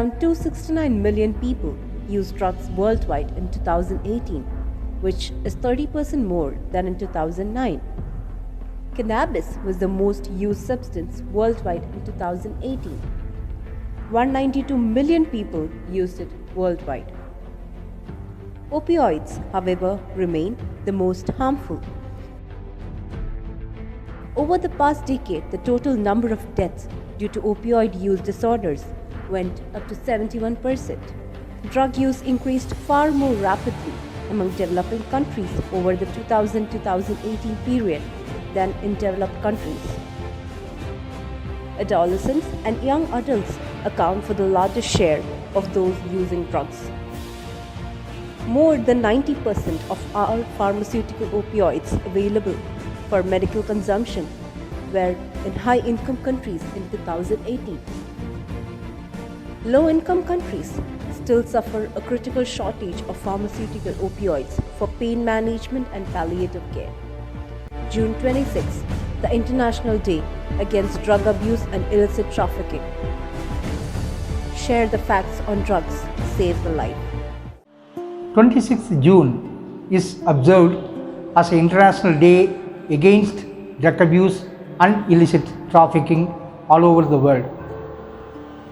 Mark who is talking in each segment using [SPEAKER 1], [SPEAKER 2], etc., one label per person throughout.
[SPEAKER 1] Around 269 million people used drugs worldwide in 2018, which is 30% more than in 2009. Cannabis was the most used substance worldwide in 2018. 192 million people used it worldwide. Opioids, however, remain the most harmful. Over the past decade, the total number of deaths due to opioid use disorders went up to 71%. Drug use increased far more rapidly among developing countries over the 2000-2018 period than in developed countries. Adolescents and young adults account for the largest share of those using drugs. More than 90% of all pharmaceutical opioids available for medical consumption were in high-income countries in 2018. Low-income countries still suffer a critical shortage of pharmaceutical opioids for pain management and palliative care. June 26, the International Day Against Drug Abuse and Illicit Trafficking. Share the facts on drugs, save the life.
[SPEAKER 2] 26th June is observed as an International Day Against Drug Abuse and Illicit Trafficking all over the world.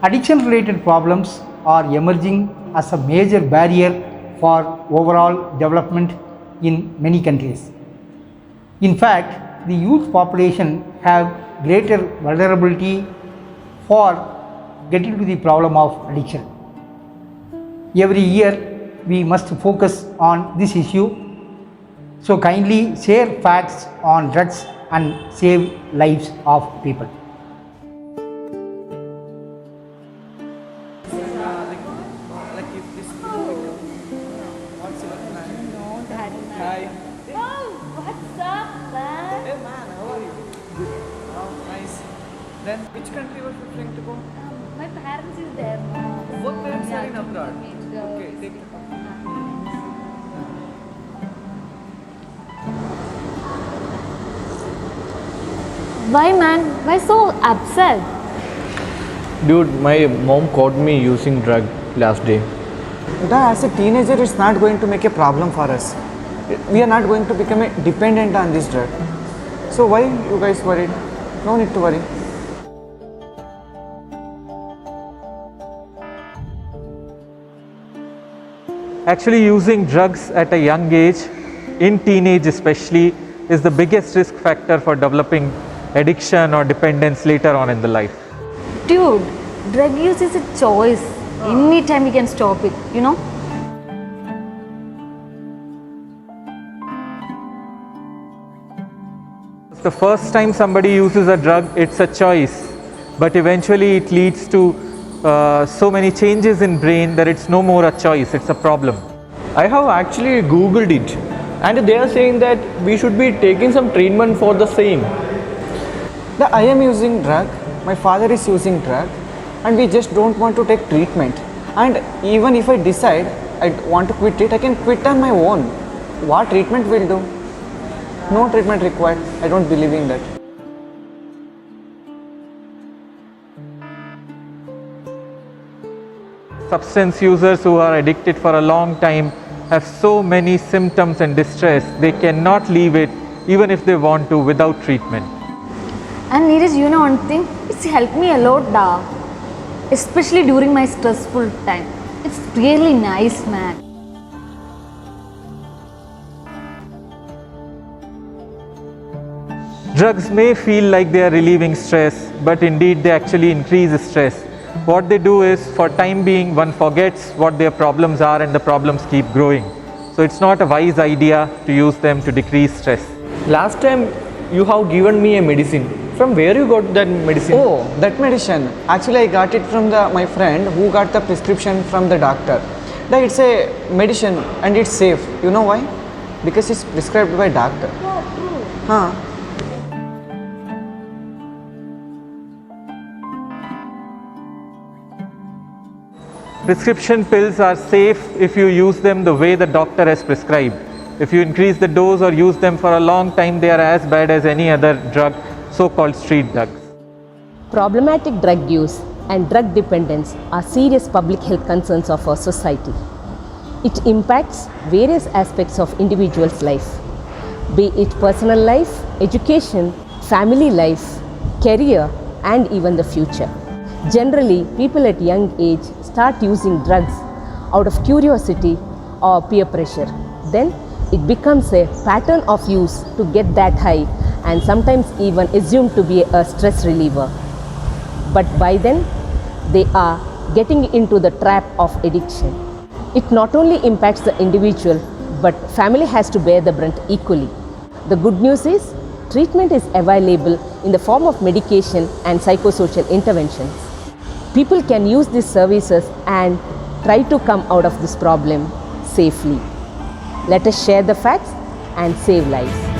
[SPEAKER 2] Addiction-related problems are emerging as a major barrier for overall development in many countries. In fact, the youth population have greater vulnerability for getting to the problem of addiction. Every year, we must focus on this issue. So kindly share facts on drugs and save lives of people.
[SPEAKER 3] Hi.
[SPEAKER 4] Oh, what's up, man?
[SPEAKER 3] Hey man, how are you? Good. Oh, nice. Then, which country were you planning to go?
[SPEAKER 4] My parents is there.
[SPEAKER 3] Both parents are in abroad.
[SPEAKER 4] Meet,
[SPEAKER 3] Okay, take the call.
[SPEAKER 4] Why, man? Why so upset?
[SPEAKER 5] Dude, my mom caught me using drug last day.
[SPEAKER 3] As a teenager, it's not going to make a problem for us. We are not going to become dependent on this drug. So why you guys worried? No need to worry.
[SPEAKER 5] Actually, using drugs at a young age, in teenage especially, is the biggest risk factor for developing addiction or dependence later on in the life.
[SPEAKER 4] Dude, drug use is a choice. Anytime we can stop it, you know?
[SPEAKER 5] The first time somebody uses a drug, it's a choice, but eventually it leads to so many changes in brain that it's no more a choice, it's a problem.
[SPEAKER 6] I have actually googled it and they are saying that we should be taking some treatment for the same.
[SPEAKER 3] I am using drug, my father is using drug, and we just don't want to take treatment. And even if I decide I want to quit it, I can quit on my own. What treatment will do? No treatment required. I don't believe in that.
[SPEAKER 5] Substance users who are addicted for a long time have so many symptoms and distress, they cannot leave it even if they want to without treatment.
[SPEAKER 4] And Neeraj, you know one thing? It's helped me a lot, especially during my stressful time. It's really nice, man.
[SPEAKER 5] Drugs may feel like they are relieving stress, but indeed they actually increase stress. What they do is, for time being, one forgets what their problems are and the problems keep growing. So it's not a wise idea to use them to decrease stress.
[SPEAKER 6] Last time you have given me a medicine. From where you got that medicine?
[SPEAKER 3] Oh, that medicine. Actually, I got it from my friend who got the prescription from the doctor. It's a medicine and it's safe. You know why? Because it's prescribed by doctor. Huh?
[SPEAKER 5] Prescription pills are safe if you use them the way the doctor has prescribed. If you increase the dose or use them for a long time, they are as bad as any other drug, so-called street drugs.
[SPEAKER 7] Problematic drug use and drug dependence are serious public health concerns of our society. It impacts various aspects of individuals' life, be it personal life, education, family life, career, and even the future. Generally, people at young age start using drugs out of curiosity or peer pressure. Then it becomes a pattern of use to get that high and sometimes even assumed to be a stress reliever. But by then, they are getting into the trap of addiction. It not only impacts the individual, but family has to bear the brunt equally. The good news is, treatment is available in the form of medication and psychosocial interventions. People can use these services and try to come out of this problem safely. Let us share the facts and save lives.